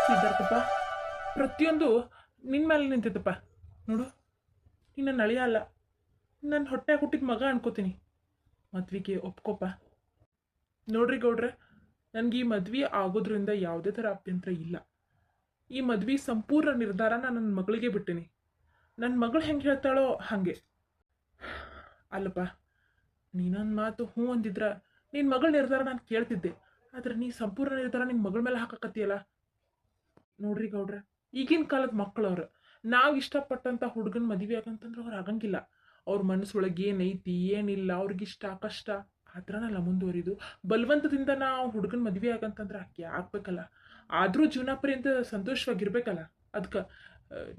ಸಿದ್ಧಾರ್ಥಪ್ಪ, ಪ್ರತಿಯೊಂದು ನಿನ್ನ ಮೇಲೆ ನಿಂತೈತಪ್ಪ. ನೋಡು, ನೀನು ನನ್ನ ಅಳಿಯ ಅಲ್ಲ, ನನ್ನ ಹೊಟ್ಟೆ ಹುಟ್ಟಿದ ಮಗ ಅನ್ಕೋತೀನಿ. ಮದ್ವೆಗೆ ಒಪ್ಕೋಪ. ನೋಡ್ರಿ ಗೌಡ್ರೆ, ನನಗೆ ಈ ಮದ್ವೆ ಆಗೋದ್ರಿಂದ ಯಾವುದೇ ಥರ ಅಭ್ಯಂತರ ಇಲ್ಲ. ಈ ಮದ್ವೆ ಸಂಪೂರ್ಣ ನಿರ್ಧಾರ ನಾನು ನನ್ನ ಮಗಳಿಗೆ ಬಿಟ್ಟೀನಿ. ನನ್ನ ಮಗಳು ಹೆಂಗೆ ಹೇಳ್ತಾಳೋ ಹಾಗೆ. ಅಲ್ಲಪ್ಪ, ನೀನೊಂದು ಮಾತು ಹ್ಞೂ ಅಂದಿದ್ರ ನಿನ್ನ ಮಗಳ ನಿರ್ಧಾರ ನಾನು ಕೇಳ್ತಿದ್ದೆ. ಆದ್ರೆ ನೀ ಸಂಪೂರ್ಣ ನಿರ್ಧಾರ ನಿನ್ನ ಮಗಳ ಮೇಲೆ ಹಾಕಕತ್ತೀಯಲ್ಲ. ನೋಡ್ರಿ ಗೌಡ್ರೆ, ಈಗಿನ ಕಾಲದ ಮಕ್ಕಳವ್ರು, ನಾವು ಇಷ್ಟಪಟ್ಟಂಥ ಹುಡುಗನ ಮದುವೆ ಆಗಂತಂದ್ರೆ ಅವ್ರು ಆಗಂಗಿಲ್ಲ. ಅವ್ರ ಮನಸ್ಸೊಳಗೆ ಏನೈತಿ ಏನಿಲ್ಲ, ಅವ್ರಿಗಿಷ್ಟ ಕಷ್ಟ ಆ ಥರನೆಲ್ಲ ಮುಂದುವರಿದು ಬಲವಂತದಿಂದ ನಾವು ಹುಡುಗನ ಮದುವೆ ಆಗಂತಂದ್ರೆ ಆಗ್ಬೇಕಲ್ಲ. ಆದರೂ ಜೀವನ ಪರ್ಯಂತ ಸಂತೋಷವಾಗಿರ್ಬೇಕಲ್ಲ. ಅದಕ್ಕೆ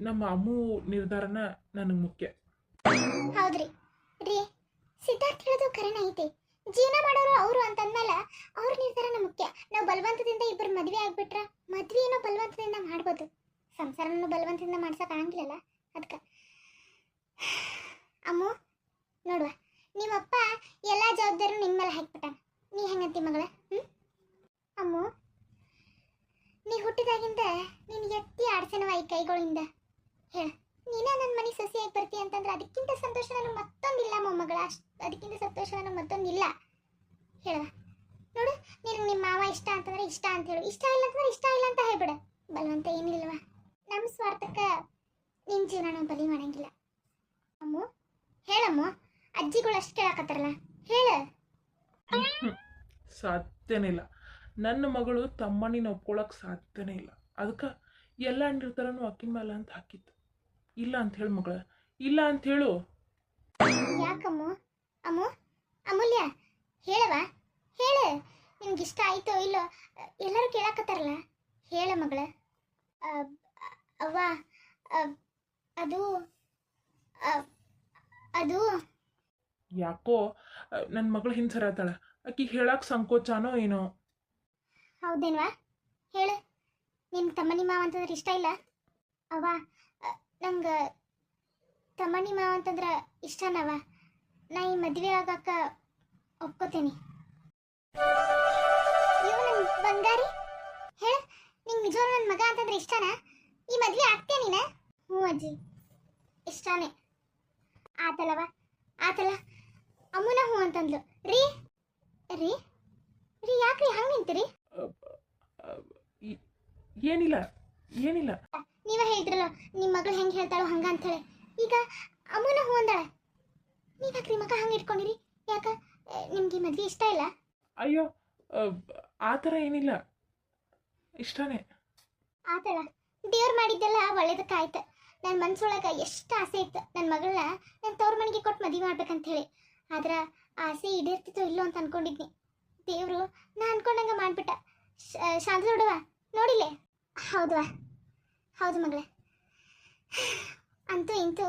ನಮ್ಮ ಅಮ್ಮು ನಿರ್ಧಾರನ ನನಗೆ ಮುಖ್ಯ. ಹೌದ್ರಿ ರೀ, ಸಿದ್ಧಾರ್ಥ ಹೇಳೋದು ಕರೆನ ಐತಿ. ಜೀವನ ಮಾಡೋರು ಅವರು ಅಂತಂದ್ಮೇಲೆ ಅವ್ರ ನಿರ್ಧಾರನ ಮುಖ್ಯ. ನಾವು ಬಲವಂತದಿಂದ ಇಬ್ಬರು ಮದುವೆ ಆಗ್ಬಿಟ್ರ ಮದ್ವೆ ಏನೋ ಬಲವಂತದಿಂದ ಮಾಡ್ಬೋದು, ಸಂಸಾರನೂ ಬಲವಂತದಿಂದ ಮಾಡ್ಸಕ್ ಆಗಂಗಿಲ್ಲಲ್ಲ. ಅದಕ್ಕೆ ಅಮ್ಮು ನೋಡುವ, ನಿಮ್ಮಪ್ಪ ಎಲ್ಲ ಜವಾಬ್ದಾರಿ ನಿನ್ನ ಮೇಲೆ ಹಾಕ್ಬಿಟ್ಟಾನ. ನೀ ಹೆಂಗಂತಿ ಮಗಳ? ಅಮ್ಮು, ನೀ ಹುಟ್ಟಿದಾಗಿಂದ ನೀನು ಎತ್ತಿ ಆಡ್ಸನವ ಈ ಕೈಗಳಿಂದ. ಹೇಳ, ನೀನೇ ನನ್ನ ಮನೆ ಸೊಸೆಯಾಗಿ ಬರ್ತೀಯ ಅಂತಂದ್ರೆ ಅದಕ್ಕಿಂತ ಸಂತೋಷ ನನಗೆ ಮತ್ತೊಂದಿಲ್ಲ ಮೊಮ್ಮಗಳ. ಅದಕ್ಕಿಂತ ಸಂತೋಷ ನನಗೆ ಮತ್ತೊಂದಿಲ್ಲ. ಹೇಳುವ, ನೋಡು, ನಿನಗೆ ನಿಮ್ಮ ಮಾವ ಇಷ್ಟ ಅಂತಂದ್ರೆ ಇಷ್ಟ ಅಂತ ಹೇಳು, ಇಷ್ಟ ಇಲ್ಲ ಅಂತಂದ್ರೆ ಇಷ್ಟ ಇಲ್ಲ ಅಂತ ಹೇಳ್ಬಿಡ. ಬಲವಂತ ಏನಿಲ್ವ, ನಮ್ಮ ಸ್ವಾರ್ಥಕ್ಕೆ ನಿನ್ನ ಜೀವನ ನಾವು ಬಲಿ ಮಾಡಂಗಿಲ್ಲ. ಅಮ್ಮು ಹೇಳಮ್ಮ, ಅಜ್ಜಿಗಳು ಅಷ್ಟು ಕೇಳಕತ್ತಾರಲ್ಲ, ಹೇಳ. ಸಾಧ್ಯನೇ ಇಲ್ಲ. ನನ್ನ ಮಗಳು ತಮ್ಮನಿನ ಒಪ್ಕೊಳಕ್ಕೆ ಸಾಧ್ಯನೇ ಇಲ್ಲ. ಅದಕ್ಕೆ ಎಲ್ಲ ನಿರ್ಧಾರನೂ ಅಕ್ಕಿನ ಮೇಲೆ ಅಂತ ಹಾಕಿತ್ತು. ಇಲ್ಲ ಅಂತ ಹೇಳು ಮಗಳ, ಇಲ್ಲ ಅಂತ ಹೇಳು. ಯಾಕಮ್ಮು? ಅಮ್ಮು, ಅಮೂಲ್ಯ, ಹೇಳವ, ಹೇಳ. ನಿಮ್ಗೆ ಇಷ್ಟ ಆಯ್ತೋ ಇಲ್ಲೋ ಎಲ್ಲರೂ ಕೇಳಕತ್ತಾರಲ್ಲ, ಹೇಳ ಮಗಳ. ಅವ್ವ, ಅದು ಅದು ಯಾಕೋ ನನ್ನ ಮಗಳು ಹಿಂಸರತ್ತಾಳ. ಆಕಿಗೆ ಹೇಳಕ್ಕೆ ಸಂಕೋಚನೋ ಏನೋ. ಹೌದೇನ್ವಾ? ಹೇಳು, ನಿಮ್ಗೆ ತಮ್ಮನಿ ಮಾವ ಅಂತಂದ್ರೆ ಇಷ್ಟ ಇಲ್ಲ? ಅವ್ವ, ನಂಗೆ ತಮ್ಮನಿ ಮಾವ ಅಂತಂದ್ರೆ ಇಷ್ಟನವ. ನಾ ಈ ಮದುವೆ ಆಗಕ್ಕ ಒಪ್ಕೋತೀನಿ. ಇವ್ ನನ್ನ ಬಂಗಾರಿ, ಹೇಳ, ನಿಂಗೆ ನಿಜವಾಗ್ಲೂ ನನ್ನ ಮಗ ಅಂತಂದ್ರೆ ಇಷ್ಟನಾ? ಈ ಮದುವೆ ಆಗ್ತೀಯ ನೀನ? ಹ್ಞೂ ಅಜ್ಜಿ, ಇಷ್ಟನೇ. ಆತಲ್ಲವ, ಆತಲ್ಲ. ಅಮ್ಮನ ಹ್ಞೂ ಅಂತಂದ್ಲು. ರೀ ರೀ ರೀ, ಯಾಕ್ರಿ ಹಂಗೆ ನಿಂತೀರಿ? ಏನಿಲ್ಲ ಏನಿಲ್ಲ. ನೀವೇ ಹೇಳಿದ್ರಲ್ಲ ನಿಮ್ಮ ಮಗಳು ಹೆಂಗೆ ಹೇಳ್ತಾಳೋ ಹಂಗ ಅಂತೇಳಿ. ಈಗ ಅಮ್ಮನ ಹೂ ಅಂದಾಳೆ, ನೀವ್ಯಾಕ್ರಿ ಮಗ ಹಂಗೆ ಇಟ್ಕೊಂಡಿರಿ? ಯಾಕ ನಿಮ್ಗೆ ಮದ್ವೆ ಇಷ್ಟ ಇಲ್ಲ? ಅಯ್ಯೋ, ಆ ಥರ ಏನಿಲ್ಲ, ಇಷ್ಟನೇ. ಆತಳ, ದೇವ್ರು ಮಾಡಿದ್ದೆಲ್ಲ ಒಳ್ಳೇದಕ್ಕಾಯ್ತು. ನನ್ನ ಮನ್ಸೊಳಗೆ ಎಷ್ಟು ಆಸೆ ಇತ್ತು ನನ್ನ ಮಗಳನ್ನ ನನ್ನ ತವ್ರ ಮನೆಗೆ ಕೊಟ್ಟು ಮದುವೆ ಮಾಡ್ಬೇಕಂತ ಹೇಳಿ. ಆದ್ರೆ ಆಸೆ ಈಡೇರ್ತಿತ್ತೋ ಇಲ್ಲೋ ಅಂತ ಅನ್ಕೊಂಡಿದ್ನಿ. ದೇವರು ನಾ ಅನ್ಕೊಂಡಂಗೆ ಮಾಡ್ಬಿಟ್ಟ. ಶಾಂತ ನೋಡುವ, ನೋಡಿಲ್ಲೇ? ಹೌದವಾ? ಹೌದು ಮಗಳೇ. ಅಂತೂ ಇಂತೂ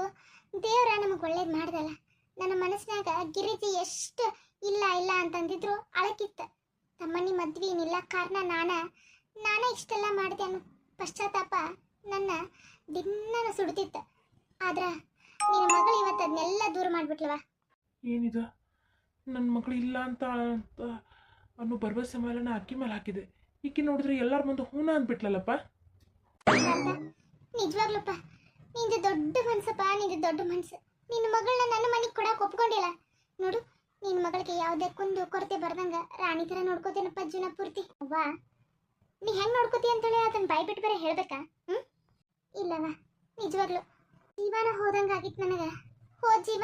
ದೇವ್ರ ನಮಗೆ ಒಳ್ಳೇದು ಮಾಡ್ದಲ್ಲ. ನನ್ನ ಮನಸ್ಸಿನಾಗ ಗಿರಿಜಿ ಎಷ್ಟು ಇಲ್ಲ ಇಲ್ಲ ಅಂತಂದಿದ್ರು ಅಳಕಿತ್ತ. ತಮ್ಮನಿ ಮದ್ವೆ ಏನಿಲ್ಲ, ಕಾರಣ ನಾನೇ ಇಷ್ಟೆಲ್ಲ ಮಾಡಿದೆ ಅನ್ನೋ ಪಶ್ಚಾತ್ತಾಪ ನನ್ನ ದಿನ ಸುಡ್ತಿತ್ತ. ಆದ್ರ ನಿನ್ನ ಮಗಳು ಇವತ್ತು ಅದನ್ನೆಲ್ಲ ದೂರ ಮಾಡ್ಬಿಟ್ಲವ. ಏನಿದು, ನನ್ನ ಮಗಳು ಇಲ್ಲ ಅಂತ ಅನ್ನೋ ಭರವಸೆ ಮೇಲೆ ನಾ ಅಕ್ಕಿ ಮೇಲೆ ಹಾಕಿದೆ. ಈಕಿ ನೋಡಿದ್ರೆ ಎಲ್ಲರ ಮುಂದೆ ಹೂನ ಅಂದ್ಬಿಟ್ಲಲ್ಲಪ್ಪ. ನಿಜವಾಗ್ಲಪ್ಪ, ನಿಂದು ದೊಡ್ಡ ಮನ್ಸಪ್ಪ, ನಿಂದು ದೊಡ್ಡ ಮನ್ಸು. ನಿನ್ನ ಮಗಳನ್ನ ನನ್ನ ಮನೆಗೆ ಕೊಡಕ್ಕೆ ಒಪ್ಕೊಂಡಿಲ್ಲ. ನೋಡು, ನಿನ್ನ ಮಗಳಿಗೆ ಯಾವುದೇ ಕುಂದು ಕೊರತೆ ಬರ್ದಂಗ ರಾಣಿ ಥರ ನೋಡ್ಕೋತೇನಪ್ಪ ಜೀವನ ಪೂರ್ತಿ. ಅವ್ವ, ನೀ ಹೆಂಗೆ ನೋಡ್ಕೋತಿ ಅಂತೇಳಿ ಅದನ್ನ ಬಾಯ್ ಬಿಟ್ಟು ಬೇರೆ ಹೇಳ್ಬೇಕಾ? ಇಲ್ಲವ, ನಿಜವಾಗ್ಲು ಜೀವನ ಹೋದಂಗೆ ಆಗಿತ್ತು ನನಗೆ. ಹೋದ ಜೀವ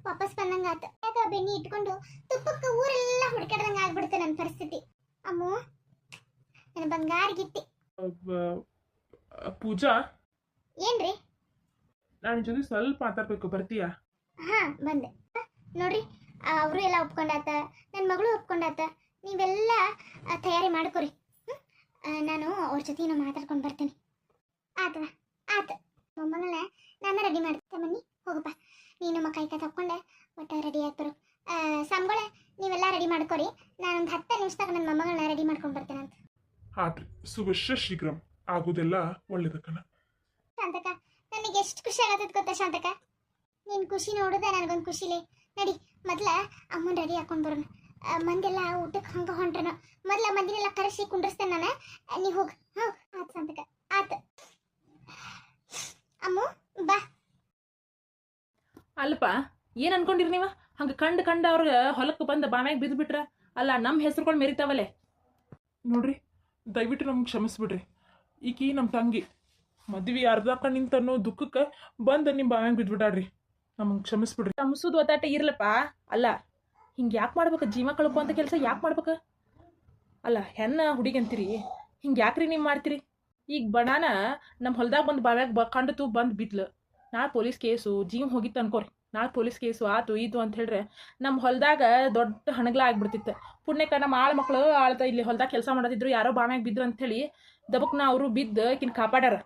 ವಾಪಸ್ ಬಂದಂಗೆ ಆತ. ಯಾಕ ಬೆನ್ನಿ ಇಟ್ಕೊಂಡು ತುಪ್ಪಕ್ಕೆ ಊರೆಲ್ಲ ಹುಡುಕಾಡ್ದಂಗೆ ಆಗ್ಬಿಡುತ್ತೆ ನನ್ನ ಪರಿಸ್ಥಿತಿ. ಅಮ್ಮು, ನನ್ನ ಬಂಗಾರ ಗಿತ್ತಿ. ಪೂಜಾ, ಏನ್ರಿ? ನಾನು ಜೊತೆ ಸ್ವಲ್ಪ ಮಾತಾಡ್ಬೇಕು, ಬರ್ತೀಯಾ? ಹಾ, ಬಂದೆ. ನೋಡ್ರಿ, ಅವರು ಎಲ್ಲ ಒಪ್ಕೊಂಡಾತ, ನನ್ನ ಮಗಳು ಒಪ್ಕೊಂಡಾತ. ನೀವೆಲ್ಲ ತಯಾರಿ ಮಾಡ್ಕೊರಿ. ನಾನು ಅವ್ರ ಜೊತೆ ಮಾತಾಡ್ಕೊಂಡು ಬರ್ತೀನಿ. ಆತವ, ಆತ. ಮೊಮ್ಮಗಳನ್ನ ನಾನು ರೆಡಿ ಮಾಡ್ತೀನಿ. ಬನ್ನಿ ಹೋಗಪ್ಪ, ನೀನು ಕೈ ತಕ್ಕೊಂಡೆ ಒಟ್ಟು ರೆಡಿ ಆಗ್ತರು. ಸಂಬಳೆ ನೀವೆಲ್ಲ ರೆಡಿ ಮಾಡ್ಕೊರಿ. ನಾನೊಂದು 10 ನಿಮಿಷದಾಗ ನನ್ನ ಮೊಮ್ಮಗಳನ್ನ ರೆಡಿ ಮಾಡ್ಕೊಂಡು ಬರ್ತೇನೆ ಅಂತ. ಆತ್ರಿ, ಶುಭ ಶೀಘ್ರಂ. ಆಗೋದೆಲ್ಲ ಒಳ್ಳೇದಕ್ಕನ. ಶಾಂತಕ, ನನಗೆ ಎಷ್ಟು ಖುಷಿ ಆಗತ್ತದ ಗೊತ್ತಾ ಶಾಂತಕ? ನಿನ್ನ ಖುಷಿ ನೋಡಿದ್ರೆ ನನಗೊಂದು ಖುಷಿಲೇ. ನಡಿ, ಮೊದಲ ಅಮ್ಮನ ರೆಡಿ ಹಾಕೊಂಡು ಬರೋಣ. ಮಂದೆಲ್ಲ ಊಟಕ್ಕೆ ಹಂಗೆ ಹೊಂಟ್ರನ ಮೊದ್ಲ ಮಂದಿನೆಲ್ಲ ಕರೆಸಿ ಕುಂಡ್ರಸ್ತೇನೆ ನಾನು ನೀ ಹೋಗಿ ಆತು ಸಂತಕ ಆತು ಅಮ್ಮು ಬಾ ಅಲ್ಪ ಏನು ಅನ್ಕೊಂಡಿರಿ ನೀವು ಹಂಗೆ ಕಂಡು ಅವ್ರಿಗೆ ಹೊಲಕ್ಕೆ ಬಂದು ಬಾವ್ಯಾಗ ಬಿದ್ದು ಬಿಟ್ರ ಅಲ್ಲ ನಮ್ಮ ಹೆಸರುಗಳು ಮೆರಿತಾವಲ್ಲೇ. ನೋಡ್ರಿ ದಯವಿಟ್ಟು ನಮ್ಗೆ ಕ್ಷಮಿಸ್ಬಿಡ್ರಿ. ಈಕಿ ನಮ್ಮ ತಂಗಿ ಮದ್ವೆ ಅರ್ಧ ನಿಂತನ್ನೋ ದುಃಖಕ್ಕೆ ಬಂದು ನಿಮ್ಮ ಬಾವ್ಯಾಗ ಬಿದ್ಬಿಟ್ಟಾಡ್ರಿ. ನಮಗೆ ಕ್ಷಮಿಸ್ಬಿಡ್ರಿ. ತಮ್ಸೋದು ಒತ್ತಾಟ ಇರ್ಲಪ್ಪ. ಅಲ್ಲ ಹಿಂಗೆ ಯಾಕೆ ಮಾಡ್ಬೇಕು, ಜೀವ ಕಳ್ಕೊಂತ ಕೆಲಸ ಯಾಕೆ ಮಾಡ್ಬೇಕು? ಅಲ್ಲ ಹೆಣ್ಣ ಹುಡುಗಿ ಅಂತೀರಿ, ಹಿಂಗೆ ಯಾಕ್ರಿ ನೀವು ಮಾಡ್ತೀರಿ? ಈಗ ಬಣಾನ ನಮ್ಮ ಹೊಲ್ದಾಗ ಬಂದು ಬಾವ್ಯಾಗ ಕಂಡು ಬಂದು ಬಿದ್ಲು, ನಾಳೆ ಪೊಲೀಸ್ ಕೇಸು ಜೀವ ಹೋಗಿತ್ತು ಅನ್ಕೋರಿ. ನಾಳೆ ಪೊಲೀಸ್ ಕೇಸು ಆತು ಇದು ಅಂತ ಹೇಳ್ರೆ ನಮ್ಮ ಹೊಲ್ದಾಗ ದೊಡ್ಡ ಹಣಗ್ಲ ಆಗ್ಬಿಡ್ತಿತ್ತು. ಪುಣ್ಯಕ್ಕೆ ನಮ್ಮ ಆಳು ಮಕ್ಕಳು ಆಳ್ತಾ ಇಲ್ಲಿ ಹೊಲ್ದಾಗ ಕೆಲಸ ಮಾಡೋದಿದ್ರು, ಯಾರೋ ಬಾಮ್ಯಾಗ ಬಿದ್ರು ಅಂಥೇಳಿ ದಬಕ್ನ ಅವರು ಬಿದ್ದು ಆಕಿನ ಕಾಪಾಡ್ಯಾರ.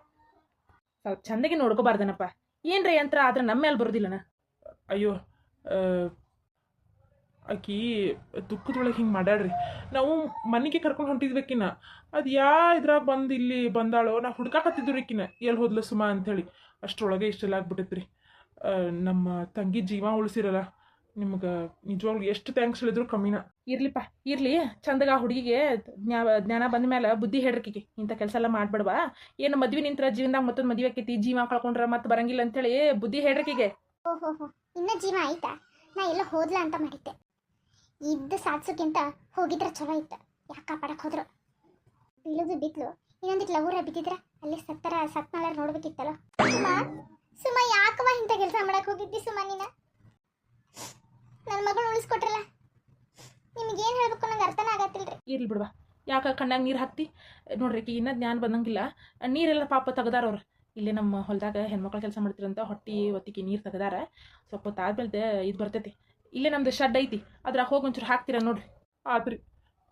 ಸ್ವಲ್ಪ ಚಂದಾಗಿ ನೋಡ್ಕೋಬಾರ್ದನಪ್ಪ. ಏನ್ರಿ ಯಂತ್ರ ಆದ್ರೆ ನಮ್ಮ ಮೇಲೆ ಬರೋದಿಲ್ಲನ? ಅಯ್ಯೋ ಆಕಿ ದುಃಖದೊಳಗೆ ಹಿಂಗೆ ಮಾಡ್ಯಾಡ್ರಿ. ನಾವು ಮನೆಗೆ ಕರ್ಕೊಂಡು ಹೊಂಟಿದ್ಬೇಕಿನ್ನ ಅದು ಇದ್ರಾಗ ಬಂದು ಇಲ್ಲಿ ಬಂದಾಳೋ, ನಾ ಹುಡ್ಕಾಕತ್ತಿದ್ರು ಈಕಿನ ಎಲ್ಲಿ ಹೋದ್ಲು ಸುಮಾ ಅಂಥೇಳಿ. ಅಷ್ಟರೊಳಗೆ ಇಷ್ಟೆಲ್ಲ ಆಗ್ಬಿಟ್ಟೈತ್ರಿ. ನಮ್ಮ ತಂಗಿ ಜೀವ ಉಳಿಸಿರಲ್ಲ, ನಿಮ್ಗೆ ನಿಜವಾಗ್ಲೂ ಎಷ್ಟು ಥ್ಯಾಂಕ್ಸ್ ಹೇಳಿದ್ರು ಕಮ್ಮಿನ. ಇರ್ಲಿಪ್ಪ ಇರ್ಲಿ, ಚಂದಗ ಆ ಹುಡುಗಿಗೆ ಜ್ಞಾನ ಬಂದ ಮೇಲೆ ಬುದ್ಧಿ ಹೇಳ್ರಿಕಿಗೆ ಇಂಥ ಕೆಲಸ ಎಲ್ಲ ಮಾಡ್ಬೇಡವಾ. ಏನು ಮದ್ವೆ ನಿಂತ್ರ ಜೀವನದಾಗ ಮತ್ತೊಂದು ಮದುವೆ ಆಕೈತಿ, ಜೀವ ಕಳ್ಕೊಂಡ್ರ ಮತ್ತೆ ಬರಂಗಿಲ್ಲ ಅಂತೇಳಿ ಬುದ್ಧಿ ಹೇಳ್ರಿಕಿಗೆ. ಓಹೋ ಇನ್ನ ಜೀವ ಆಯ್ತಾ? ನಾ ಎಲ್ಲ ಹೋದ್ಲ ಅಂತ ಮಾಡಿದ್ದೆ. ಇದ್ದು ಸಾಧ್ಸೋಕ್ಕಿಂತ ಹೋಗಿದ್ರೆ ಚಲೋ ಇತ್ತು. ಯಾಕೆ ಕಾಪಾಡಕ್ಕೆ ಹೋದ್ರು? ಬೀಳುದು ಬಿದ್ಲು, ಇನ್ನೊಂದಿಟ್ಟು ಲವೂರ ಬಿದ್ದಿದ್ರ ಅಲ್ಲಿ ಸತ್ನಾಳ ನೋಡ್ಬೇಕಿತ್ತಲ್ಲ. ಸುಮ್ಮ ಯಾಕವ ಇಂಥ ಕೆಲಸ ಮಾಡಕ್ಕೆ ಹೋಗಿದ್ದಿ ಸುಮ್ಮ ನೀನು? ನನ್ನ ಮಗಳು ಉಳಿಸ್ಕೊಟ್ರಲ್ಲ, ನಿಮ್ಗೇನು ಹೇಳ್ಬೇಕು ನಂಗೆ ಅರ್ಥನೇ ಆಗತ್ತಿಲ್ರಿ. ಇರ್ಲಿ ಬಿಡ್ವಾ, ಯಾಕೆ ಕಣ್ಣಾಗ ನೀರು ಹಾಕ್ತಿ? ನೋಡ್ರಿ ಈಗ ಇನ್ನೂ ಜ್ಞಾನ ಬಂದಂಗಿಲ್ಲ. ನೀರೆಲ್ಲ ಪಾಪ ತೆಗ್ದಾರವ್ರು. ಇಲ್ಲೇ ನಮ್ಮ ಹೊಲದಾಗ ಹೆಣ್ಮಕ್ಳು ಕೆಲಸ ಮಾಡ್ತಿರಂತ ಹೊಟ್ಟಿ ಒತ್ತಿಗೆ ನೀರು ತೆಗ್ದಾರ. ಸ್ವಲ್ಪ ಹೊತ್ತಾದ್ಮೇಲೆ ಇದು ಬರ್ತೈತಿ. ಇಲ್ಲೇ ನಮ್ದು ಶೆಡ್ ಐತಿ, ಅದ್ರಾಗ ಹೋಗಿ ಒಂಚೂರು ಹಾಕ್ತೀರ ನೋಡ್ರಿ. ಆದ್ರಿ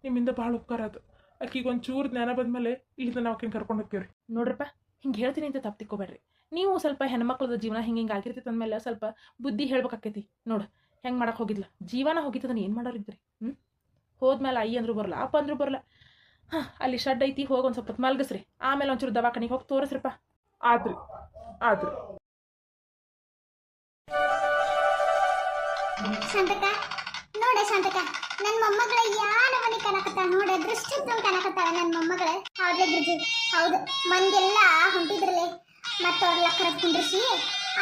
ನಿಮ್ಮಿಂದ ಭಾಳ ಉಪಕಾರ ಅದು. ಆಕಿಗೆ ಒಂಚೂರು ಜ್ಞಾನ ಬಂದಮೇಲೆ ಇಲ್ಲಿಂದ ನಾವು ಆಕಿನ ಕರ್ಕೊಂಡು ಹೋಗ್ತೀವ್ರಿ. ನೋಡ್ರಪ್ಪ ಹಿಂಗೆ ಹೇಳ್ತೀನಿ ಅಂತ ತಪ್ಪು ತಿಕ್ಕೋಬೇಡ್ರಿ. ನೀವು ಸ್ವಲ್ಪ ಹೆಣ್ಮಕ್ಳದ ಜೀವನ ಹಿಂಗೆ ಆಗಿರ್ತೈತೆ ಅಂದಮೇಲೆ ಸ್ವಲ್ಪ ಬುದ್ಧಿ ಹೇಳ್ಬೇಕಾಕೈತಿ. ನೋಡು ಹೆಂಗೆ ಮಾಡಕ್ಕೆ ಹೋಗಿದ್ಲ, ಜೀವನ ಹೋಗಿತ್ತದನ್ನ ಏನು ಮಾಡೋರಿದ್ರಿ? ಹೋದ್ಮೇಲೆ ಅಯ್ಯ ಅಂದ್ರೂ ಬರಲ್ಲ, ಅಪ್ಪ ಅಂದ್ರೂ ಬರಲ್ಲ. ಅಲ್ಲಿ ಶೆಡ್ ಐತಿ, ಹೋಗಿ ಒಂದು ಸ್ವಲ್ಪ ಮಲ್ಗಸ್ರಿ, ಆಮೇಲೆ ಒಂಚೂರು ದವಾಖಾನಿಗೆ ಹೋಗಿ ತೋರಿಸ್ರಪ್ಪ. ಆದ್ರಿ ಶಾಂತಕ ನೋಡ ಶಾಂತಕ, ನನ್ನ ಮೊಮ್ಮಗಳ ಯಾರ ಮನೆ ಕನಕತ್ತಾಳ ನೋಡ, ದೃಷ್ಟಿ ಕನಕತ್ತಾಳ ನನ್ನ ಮೊಮ್ಮಗಳ. ಹೌದೇ ಗಿರ್ಜಿ, ಹೌದು. ಮಂದೆಲ್ಲ ಹೊಂಟಿದ್ರಲ್ಲೇ ಮತ್ತೆ ಅವ್ರೆಲ್ಲ ಕರೆದು ಕುಂದ್ರಿಸಿ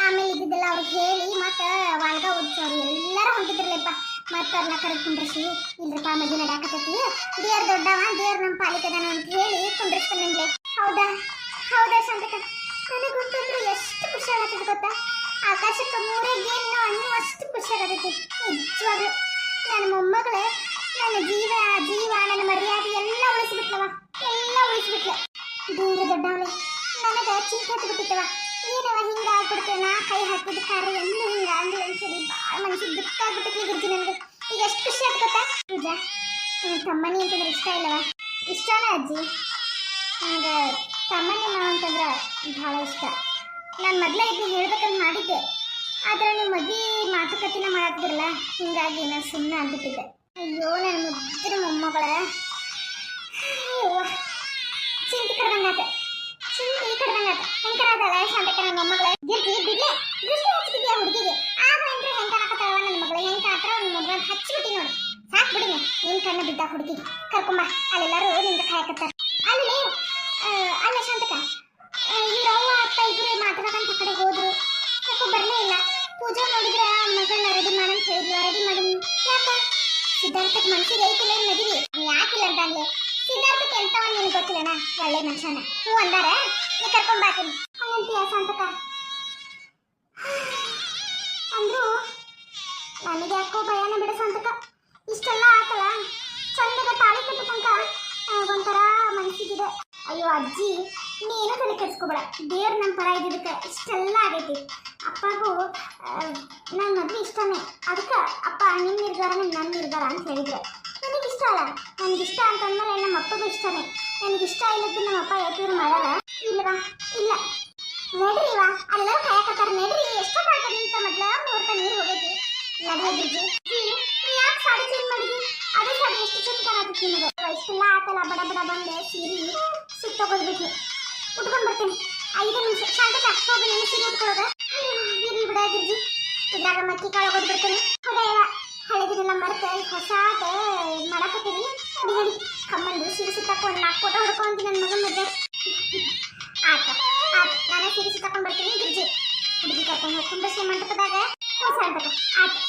ಆಮೇಲೆ ಇದ್ದಿದ್ದೆಲ್ಲ ಅವ್ರಿಗೆ ಹೇಳಿ ಮತ್ತೆ ವಾಲ್ಗ ಓದಿಸೋರು ಎಲ್ಲರೂ ಹೊಂಟಿದ್ರಲ್ಲಪ್ಪ. ಮತ್ತೆ ಅವ್ರನ್ನ ಕರೆದು ಕುಂದ್ರಿಸಿ ಇಲ್ರಪ್ಪ ಮದುವೆ ನಡ್ಯಾಕತ್ತೈತಿ, ದೇವ್ರ ದೊಡ್ಡವ, ದೇವ್ರ ನಮ್ಮ ಪಾಲಿಕದಾನ ಅಂತ ಹೇಳಿ ಕುಂದ್ರಿಸ್ತಾನೆ ನಿಮ್ಗೆ. ಹೌದಾ ಶಾಂತಕ, ನನಗಂತಂದ್ರೆ ಎಷ್ಟು ಖುಷಿ ಆಗತ್ತೈತಿ ಗೊತ್ತಾ? ಆಕಾಶಕ್ಕೆ ಮೂರೇ ಗೇನು ಅನ್ನೋ ಅಷ್ಟು ಖುಷಿ ಆಗತೈತಿ ನಿಜವಾಗ್ಲು. ನನ್ನ ಮೊಮ್ಮಗಳು ನನ್ನ ಜೀವ ನನ್ನ ಮರ್ಯಾದೆ ಎಲ್ಲ ಉಳಿಸ್ಬಿಟ್ಲವ, ಎಲ್ಲ ಉಳಿಸ್ಬಿಟ್ಲ. ದೂರ ದೊಡ್ಡವಳೆ, ನನಗೆ ಚಿಂತೆ ಹತ್ಬಿಟ್ಟಿತ್ತವ. ಏನವ ಹಿಂಗ ಆಗ್ಬಿಡ್ತೇವೆ, ನಾ ಕೈ ಹಾಕಿದ ಕಾರ್ಯ ಎಲ್ಲೂ ಹಿಂಗ ಅಂದ್ಲು ಅಂತೇಳಿ ಭಾಳ ಮನಸ್ಸಿಗೆ ದುಃಖ ಆಗ್ಬಿಟ್ಟಿದ್ಲಿ ಗುರ್ಜಿ ನನಗೆ. ಈಗ ಎಷ್ಟು ಖುಷಿ ಆಯ್ತು ಗೊತ್ತಾ? ಪೂಜಾ ನನ್ನ ತಮ್ಮನಿ ಅಂತಂದ್ರೆ ಇಷ್ಟ ಇಲ್ಲವ? ಇಷ್ಟನೇ ಅಜ್ಜಿ, ನನಗೆ ತಮ್ಮನಿ ಮಾವ ಅಂತಂದ್ರೆ ಭಾಳ ಇಷ್ಟ. ನಾನು ಮೊದಲೇ ಇದನ್ನ ಹೇಳ್ಬೇಕಂತ ಮಾಡಿದ್ದೆ, ಆದರೆ ನೀವು ಮದುವೆ ಮಾತುಕತೆನ ಮಾಡ್ತಿರಲ್ಲ, ಹಿಂಗಾಗಿ ನಾನು ಸುಮ್ಮನೆ ಆಗ್ಬಿಟ್ಟಿದ್ದೆ. ಅಯ್ಯೋ ನನ್ನ ಮುದ್ದಿನ ಮೊಮ್ಮಗಳ, ಚಿಂತೆ ಕಡ್ದಂಗಾತ, ಹೆಂಕರಾದಲ್ಲ ಶಾಂತಕ ನನ್ನ ಮೊಮ್ಮಗಳ. ಗಿರ್ಜಿ ಬಿಡ್ಲೆ, ದೃಷ್ಟಿ ಹಚ್ಚಿದ್ಯಾ ಹುಡುಗಿಗೆ? ಆಗ ಅಂದ್ರೆ ಹೆಂಕರಾಕತ್ತಾವ ನನ್ನ ಮಗಳು, ಹೆಂಗಾತ್ರ ನನ್ನ ಮಗಳ ಹಚ್ಚಿಬಿಟ್ಟಿ ನೋಡಿ. ಸಾಕು ಬಿಡಿನಿ, ನಿನ್ನ ಕಣ್ಣು ಬಿದ್ದ ಹುಡುಗಿಗೆ ಕರ್ಕೊಂಬ, ಅಲ್ಲೆಲ್ಲರೂ ನಿಂದ ಕಾಯಕತ್ತಾರ. ಅಲ್ಲಿ ಅಲ್ಲ ಶಾಂತಕ, ಇವ್ರ ಅವ್ವ ಅಪ್ಪ ಇಬ್ರು ಮಾತಾಡಕಂತ ಕಡೆ ಹೋದ್ರು, ಯಾಕೋ ಬರಲೇ ಇಲ್ಲ. ಪೂಜಾ ನೋಡಿದ್ರೆ ಮಗಳನ್ನ ರೆಡಿ ಮಾಡಂತ ಹೇಳಿದ್ಲು, ರೆಡಿ ಮಾಡಿ. ಯಾಕ ಸಿದ್ಧಾರ್ಥಕ್ಕೆ ಮನ್ಸಿಗೆ ಐತಿಲ್ಲ ಮದುವೆ? ಯಾಕಿಲ್ಲ ಅಂತಾಗ್ಲಿ ಸಿದ್ಧಾರ್ಥಕ್ಕೆ ಎಂತವ ನಿನಗೆ ಗೊತ್ತಿಲ್ಲನ, ಒಳ್ಳೆ ಮನುಷ್ಯನ. ಹ್ಞೂ ಅಂದಾರ, ನೀ ಕರ್ಕೊಂಬಾಕಿನಿ ಹಂಗಂತೀಯ ಶಾಂತಕ? ಅಂದ್ರು ನನಗೆ ಯಾಕೋ ಭಯನ ಬಿಡ ಶಾಂತಕ. ಇಷ್ಟೆಲ್ಲ ಆತಲ್ಲ, ಚಂದಗ ತಾಳಿ ಕಟ್ಟ ತನಕ ಒಂಥರ ಮನಸ್ಸಿಗಿದೆ. ಅಯ್ಯೋ ಅಜ್ಜಿ, ನೀನು ತಲೆ ಕೆಡಿಸ್ಕೋಬೇಡ, ದೇವ್ರು ನಮ್ಮ ಪರ ಇದ್ದಿದ್ದಕ್ಕೆ ಇಷ್ಟೆಲ್ಲ ಆಗೈತಿ. ಅಪ್ಪಗೂ ನನ್ನ ಮದುವೆ ಇಷ್ಟನೇ, ಅದಕ್ಕೆ ಅಪ್ಪ ನಿಮ್ಮ ನಿರ್ಧಾರನೇ ನನ್ನ ನಿರ್ಧಾರ ಅಂತ ಹೇಳಿದ್ರು. ನನಗಿಷ್ಟ ಅಲ್ಲ, ನನಗಿಷ್ಟ ಅಂತಂದ್ಮೇಲೆ ನಮ್ಮ ಅಪ್ಪಗೂ ಇಷ್ಟನೇ. ನನಗಿಷ್ಟ ಇಲ್ಲದ್ದು ನಮ್ಮ ಅಪ್ಪ ಯಾಕಿದ್ರು ಮಾಡಲ್ಲ. ಇಲ್ವಾ? ಇಲ್ಲ ನಡ್ರಿವಾ, ಅಲ್ಲೆಲ್ಲರೂ ಕಾಯಕತ್ತಾರ, ನಡ್ರಿ. ಎಷ್ಟೊತ್ತಾಗ ನಿಂತ ಮೊದಲ ಮುಹೂರ್ತ ನೀರು ಹೋಗೈತಿ. ನಡೆಯೋದಿಜ್ಜಿ, ಯಾಕೆ ಸಾಡಿ ಚೇಂಜ್ ಮಾಡಿದ್ವಿ? ಅದೇ ಸಾಡಿ ಎಷ್ಟು ಚಂದ ಕಾಣತ್ತೆ ನಿಮಗೆ. ಇಷ್ಟೆಲ್ಲ ಆತಲ್ಲ, ಬಡ ಬಡ ಬಂದೆ ಸೀರೆ ಸುತ್ತೋಗೋದ್ಬಿಟ್ಟು ಉಟ್ಕೊಂಡು ಬರ್ತೀನಿ. 5 ನಿಮಿಷ ಶಾಂತಕ ಹೋಗಿ ನೀನು ಸೀರೆ ಉಟ್ಕೊಳ್ಳೋದ. ಇರ್ಲಿ ಬಿಡ ಗಿರ್ಜಿ, ಇದ್ರಾಗ ಮಕ್ಕಿ ಕಾಳು ಹೋಗ್ಬಿಡ್ತೀನಿ. ಹೋಗ ಹಳೆದಿನೆಲ್ಲ ಮರೆತ ಹೊಸಾದ ಮಾಡಕತ್ತೀರಿ ನೋಡಿ ಕಮ್ಮಂದು ಸಿರಿಸಿ ತಕ್ಕ ಒಂದು 4 ಫೋಟೋ ಹೊಡ್ಕೊಂತೀನಿ ನನ್ನ ಮಗನ ಮಧ್ಯೆ ಆಯ್ತು ಆಯ್ತು ನಾನು ಸಿರಿಸಿ ತಗೊಂಡು ಬರ್ತೀನಿ ಗಿರ್ಜಿ ಹುಡುಗಿ ಕರ್ಕೊಂಡು ಹೋಗಿ ಕುಂದರ್ಸಿ ಮಂಟಪದಾಗ ಹೊಸ ಆಯ್ತು